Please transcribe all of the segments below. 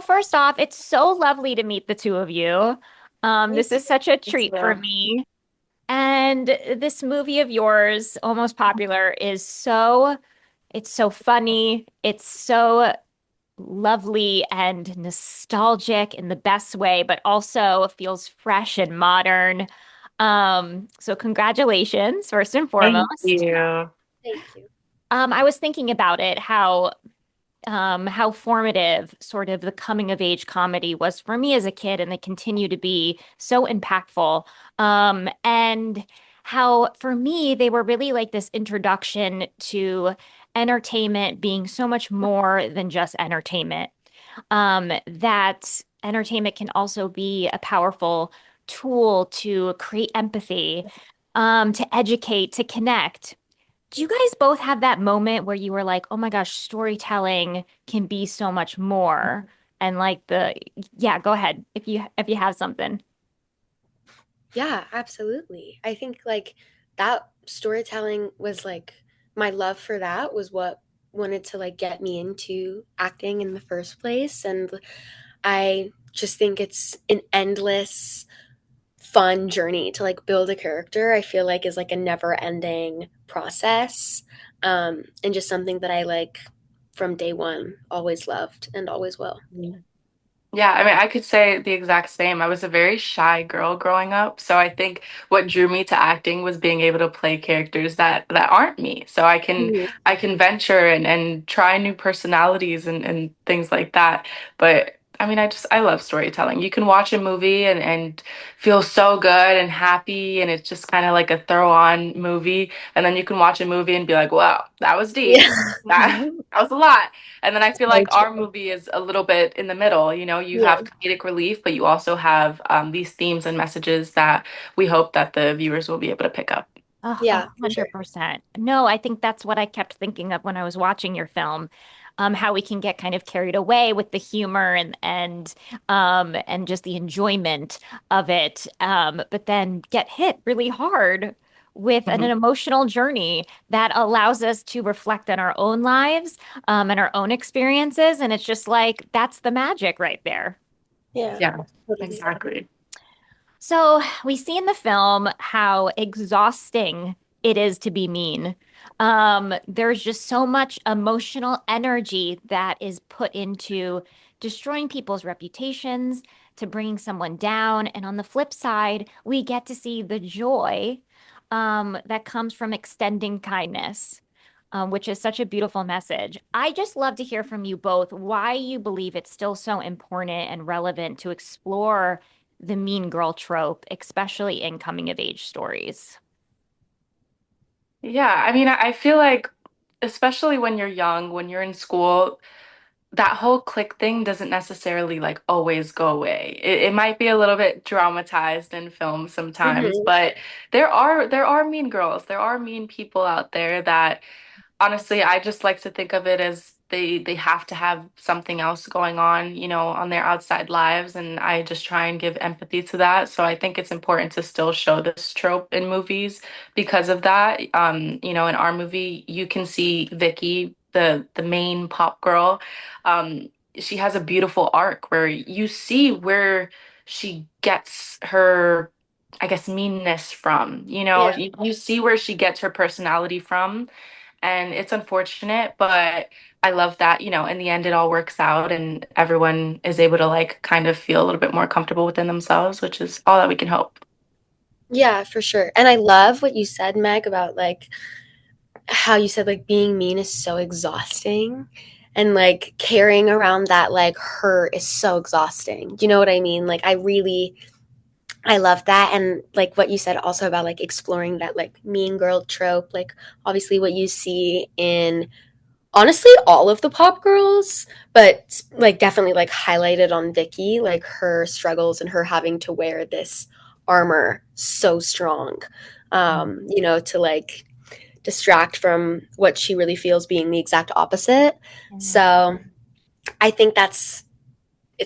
first off, it's so lovely to meet the two of you. Me This too. is such a It's treat for real. me. And this movie of yours, Almost Popular, it's so funny. It's so lovely and nostalgic in the best way, but also feels fresh and modern. So congratulations, first and Thank foremost. you. Thank you. I was thinking about it, how formative sort of the coming of age comedy was for me as a kid, and they continue to be so impactful. And how for me they were really like this introduction to entertainment being so much more than just entertainment. That entertainment can also be a powerful tool to create empathy, to educate, to connect. Do you guys both have that moment where you were like, "Oh my gosh, storytelling can be so much more." And like yeah, go ahead if you have something. Yeah, absolutely. I think like that storytelling was like my love for that was what wanted to like get me into acting in the first place. And I just think it's an endless fun journey to like build a character. I feel like is like a never ending process. And just something that I like from day one always loved and always will. Yeah, I mean, I could say the exact same. I was a very shy girl growing up, so I think what drew me to acting was being able to play characters that aren't me. So Mhm. I can venture and try new personalities and things like that. But I mean, I love storytelling. You can watch a movie and feel so good and happy, and it's just kind of like a throw on movie. And then you can watch a movie and be like, wow, that was deep. Yeah. That was a lot. And then I feel So like our true. movie is a little bit in the middle. You know, you have Yeah. comedic relief, but you also have these themes and messages that we hope that the viewers will be able to pick up. Oh, Yeah, for sure. 100%. No, I think that's what I kept thinking of when I was watching your film. How we can get kind of carried away with the humor and just the enjoyment of it, but then get hit really hard with an Mhm. emotional journey that allows us to reflect on our own lives, and our own experiences. And it's just like that's the magic right there. Yeah, Yeah, totally. exactly. So we see in the film how exhausting it is to be mean. There's just so much emotional energy that is put into destroying people's reputations, to bringing someone down. And on the flip side, we get to see the joy, that comes from extending kindness. Which is such a beautiful message. I just love to hear from you both why you believe it's still so important and relevant to explore the mean girl trope, especially in coming of age stories. Yeah, I mean, I feel like, especially when you're young, when you're in school, that whole click thing doesn't necessarily like always go away. It might be a little bit dramatized in film sometimes, Hmm. but there are mean girls. There are mean people out there that honestly, I just like to think of it as they have to have something else going on, you know, on their outside lives, and I just try and give empathy to that. So I think it's important to still show this trope in movies because of that. You know, in our movie, you can see Vicky, the main pop girl. Um, she has a beautiful arc where you see where she gets her, I guess, meanness from. You know, Yeah. you see where she gets her personality from, and it's unfortunate, but I love that, you know, in the end it all works out and everyone is able to like kind of feel a little bit more comfortable within themselves, which is all that we can hope. Yeah, for sure. And I love what you said, Meg, about like how you said like being mean is so exhausting and like carrying around that like hurt is so exhausting. You know what I mean? Like I love that. And like what you said also about like exploring that like mean girl trope, like obviously what you see in honestly all of the pop girls, but like definitely like highlighted on Vicky, like her struggles and her having to wear this armor so strong, to like distract from what she really feels being the exact opposite. Mhm. So I think it's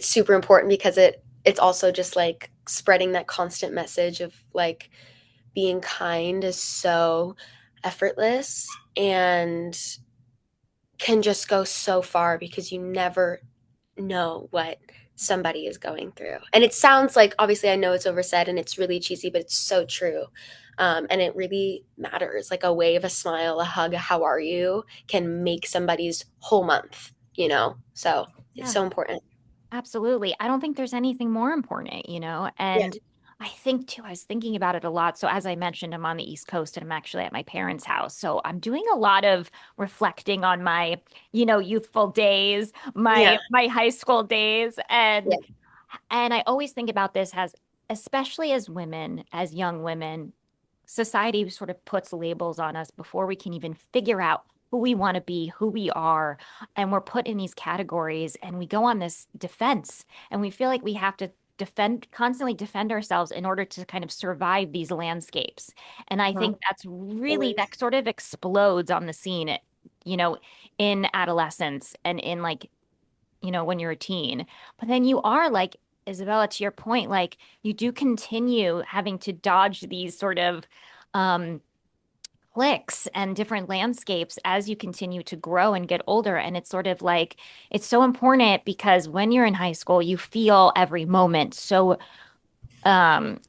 super important because it's also just like spreading that constant message of like being kind is so effortless and can just go so far because you never know what somebody is going through. And it sounds like, obviously, I know it's oversaid and it's really cheesy, but it's so true. And it really matters. Like a wave, a smile, a hug, a how are you can make somebody's whole month, you know? So it's Yeah. so important. Absolutely. I don't think there's anything more important, you know? Yeah. And I think too, I was thinking about it a lot. So as I mentioned, I'm on the East Coast and I'm actually at my parents' house. So I'm doing a lot of reflecting on my, youthful days, my Yeah. my high school days. Yeah. And I always think about this as, especially as women, as young women, society sort of puts labels on us before we can even figure out who we want to be, who we are. And we're put in these categories and we go on this defense and we feel like we have to constantly defend ourselves in order to kind of survive these landscapes. And I think Mhm. that's really, Always. that sort of explodes on the scene, you know, in adolescence and in like, when you're a teen. But then you are like, Isabella, to your point, like you do continue having to dodge these sort of um, clicks and different landscapes as you continue to grow and get older. And it's sort of like, it's so important because when you're in high school, you feel every moment so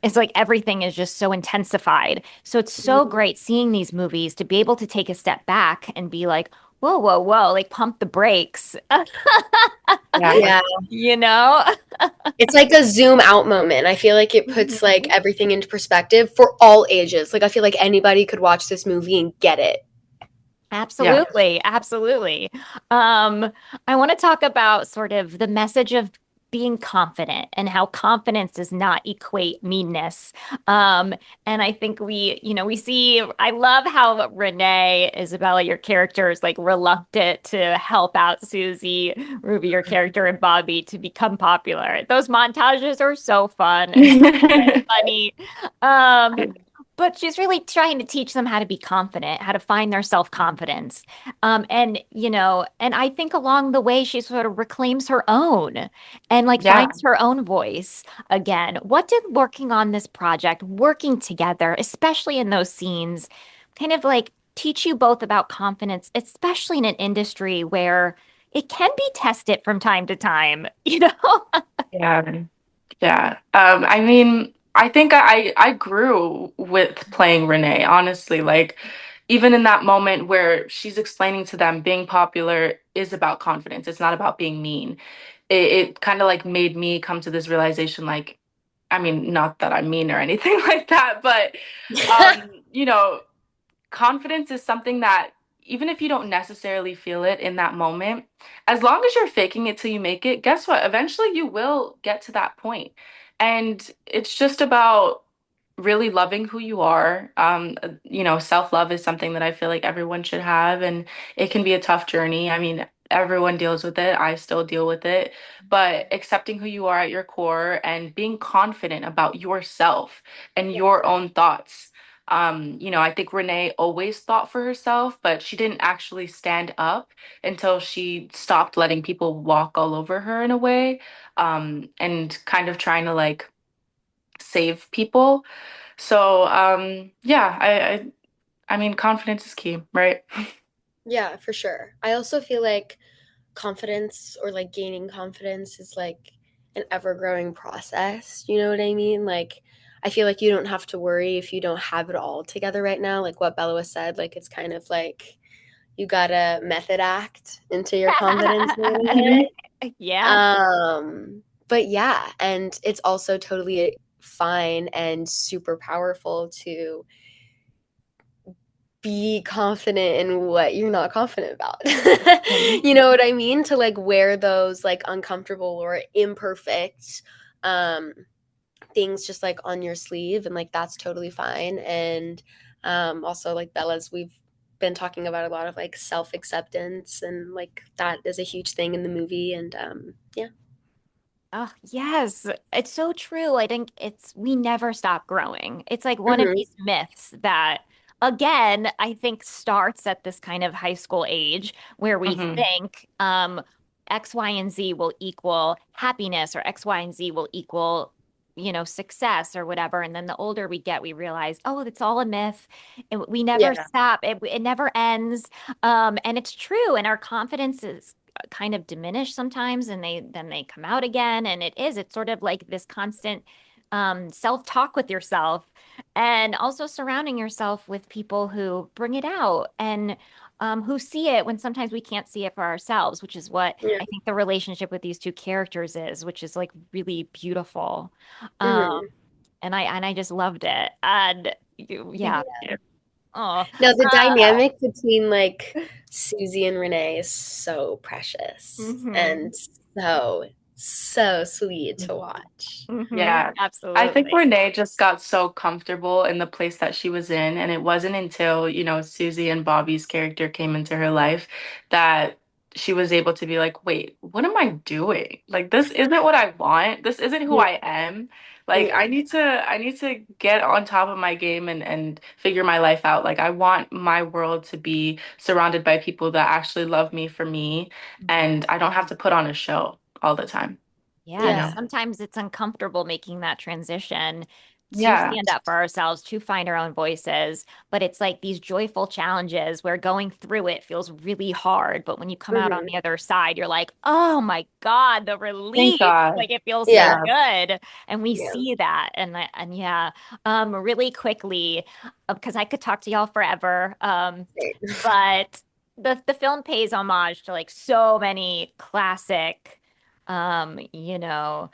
it's like everything is just so intensified. So it's so Mhm. great seeing these movies to be able to take a step back and be like, whoa, whoa, whoa, like pump the brakes. Yeah. Yeah. you know? It's like a zoom out moment. I feel like it puts like Mhm. everything into perspective for all ages. Like I feel like anybody could watch this movie and get it. Yeah. Absolutely, absolutely. I want to talk about sort of the message of being confident and how confidence does not equate meanness. Um, and I think we see, I love how Renee, Isabella, your character is like reluctant to help out Susie, Ruby, your character, and Bobbie to become popular. Those montages are so fun and funny. Um, but she's really trying to teach them how to be confident, how to find their self-confidence. And I think along the way, she sort of reclaims her own and like Yeah. finds her own voice again. What did working on this project, working together, especially in those scenes, kind of like teach you both about confidence, especially in an industry where it can be tested from time to time, you know? Yeah. Yeah. I mean, I think I grew with playing Renee, honestly. Like, even in that moment where she's explaining to them being popular is about confidence. It's not about being mean. It kind of like made me come to this realization, like, I mean, not that I'm mean or anything like that, but you know, confidence is something that even if you don't necessarily feel it in that moment, as long as you're faking it till you make it, guess what? Eventually you will get to that point. And it's just about really loving who you are. Self-love is something that I feel like everyone should have, and it can be a tough journey. I mean, everyone deals with it. I still deal with it, but accepting who you are at your core and being confident about yourself and Yeah. your own thoughts. I think Renee always thought for herself, but she didn't actually stand up until she stopped letting people walk all over her in a way, and kind of trying to like save people. So, yeah, I mean, confidence is key, right? Yeah, for sure. I also feel like confidence or like gaining confidence is like an ever growing process. You know what I mean? Like, I feel like you don't have to worry if you don't have it all together right now. Like what Bella was said, like it's kind of like you gotta method act into your confidence a little Mhm. bit. Yeah. But yeah, and it's also totally fine and super powerful to be confident in what you're not confident about. You know what I mean? To like wear those like uncomfortable or imperfect um things just like on your sleeve, and like that's totally fine. And also like Bella's, we've been talking about a lot of like self-acceptance, and like that is a huge thing in the movie. And yeah. Oh, yes. It's so true. I think we never stop growing. It's like one of Hmm. these myths that, again, I think starts at this kind of high school age where we Mhm. think X, Y, and Z will equal happiness or X, Y, and Z will equal, success or whatever. And then the older we get, we realize, oh, it's all a myth. We never Yeah. stop. It never ends. And it's true. And our confidence is kind of diminish sometimes, and they come out again. And it's sort of like this constant self-talk with yourself, and also surrounding yourself with people who bring it out, and who see it when sometimes we can't see it for ourselves, which is what Yeah. I think the relationship with these two characters is, which is like really beautiful. Um, Mhm. and I just loved it. And yeah. Oh, No, the dynamic between like Susie and Renee is so precious and hmm so sweet to watch. Yeah. I think absolutely. Renee just got so comfortable in the place that she was in, and it wasn't until, Susie and Bobbie's character came into her life that she was able to be like, wait, what am I doing? Like, this isn't what I want. This isn't who Yeah, I am. Like, yeah, I need to get on top of my game and figure my life out. Like, I want my world to be surrounded by people that actually love me for me, and I don't have to put on a show all the time, you Yeah, yeah, know? sometimes it's uncomfortable making that transition to Yeah. stand up for ourselves, to find our own voices. But it's like these joyful challenges where going through it feels really hard. But when you come out on mhm, the other side, you're like, oh my God, the Thank relief. God. Like it feels so yeah, Yeah. good. And we yeah. see that. And yeah, really quickly, because I could talk to y'all forever. But the film pays homage to like so many classic you know,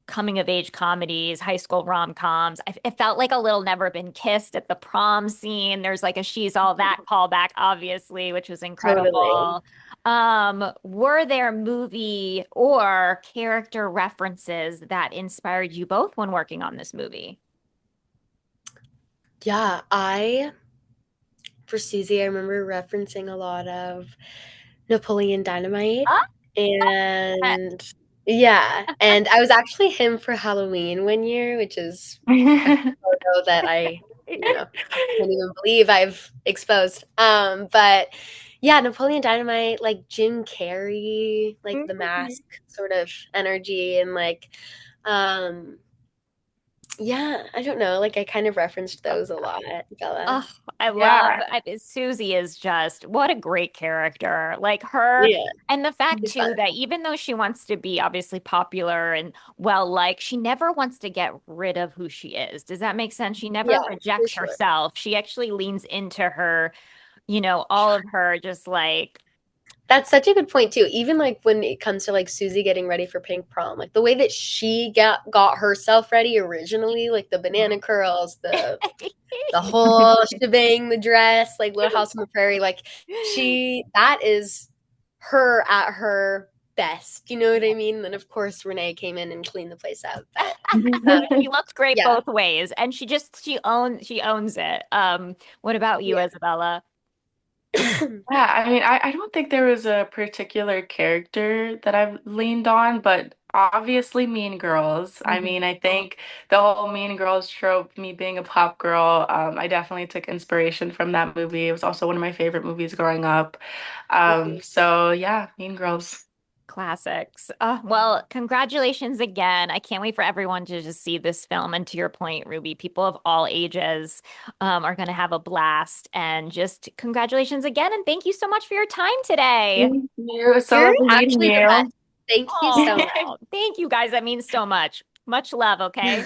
coming of age comedies, high school rom-coms. It felt like a little Never Been Kissed at the prom scene. There's like a She's All That callback, obviously, which was Totally. incredible. Were there movie or character references that inspired you both when working on this movie? Yeah, for Susie, I remember referencing a lot of Napoleon Dynamite Ah! and yeah, and I was actually him for Halloween one year, which is a photo that I can't even believe I've exposed. But yeah, Napoleon Dynamite, like Jim Carrey, like the mask sort of energy and like um yeah, I don't know, like I kind of referenced those a lot, Bella. Oh, I love Yeah. Susie is just what a great character. Like her, Yeah, and the fact it's fun. too that even though she wants to be obviously popular and well liked, she never wants to get rid of who she is. Does that make sense? She never Yeah, for rejects sure. herself. She actually leans into her, all of her just like That's such a good point too. Even like when it comes to like Susie getting ready for pink prom, like the way that she got herself ready originally, like the banana curls, the whole shebang, the dress, like Little House on the Prairie, like that is her at her best. You know what I mean? And then of course Renee came in and cleaned the place up. But she looks great yeah. both ways, and she owns it. What about you, Yeah. Isabella? Yeah, I mean, I don't think there was a particular character that I've leaned on, but obviously Mean Girls. I Mhm. mean, I think the whole Mean Girls trope, me being a pop girl, I definitely took inspiration from that movie. It was also one of my favorite movies growing up. So yeah, Mean Girls. Classics. Well, congratulations again. I can't wait for everyone to just see this film. And to your point, Ruby, people of all ages are going to have a blast. And just congratulations again. And thank you so much for your time today. Thank you. It was so You're lovely meeting actually the best. you. Thank you so much. Oh, thank you guys. That means so much. Much love. Okay.